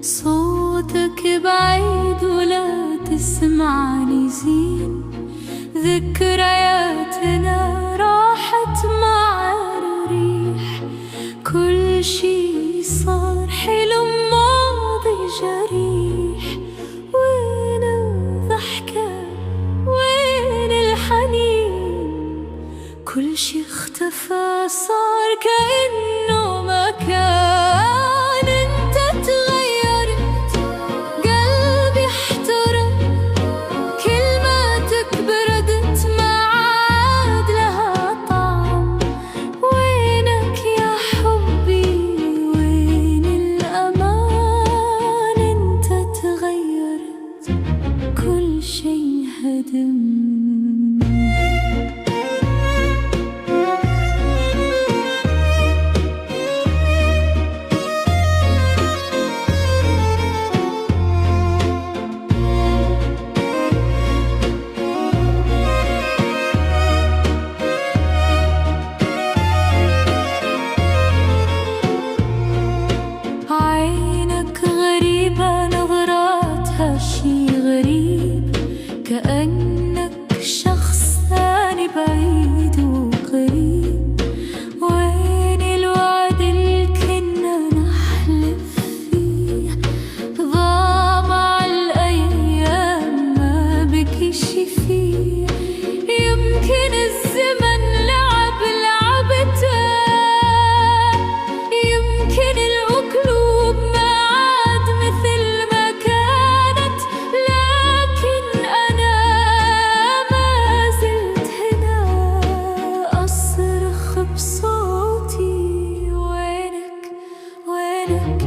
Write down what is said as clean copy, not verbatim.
صوتك بعيد ولا تسمعني زين، ذكرياتنا راحت مع الريح. كل شي صار حلم ماضي جريح. وين الضحكة وين الحنين؟ كل شي اختفى صار كأنه ما كان. انت تغيرت قلبي احترق، كلماتك بردت ما عاد لها طعم. وينك يا حبي وين الأمان؟ انت تغيرت كل شي هدم. عينك غريبة نظراتها شي غريب، كأنك شخص ثاني بعيد وقريب. وين الوعد اللي كنا نحلف فيه؟ ضاع مع الأيام ما بقي شي فيه. يمكن الزمن لعب لعبته، يمكن القلوب ما عاد مثل ما كانت. لكن أنا ما زلت هنا أصرخ بصوتي. وينك وينك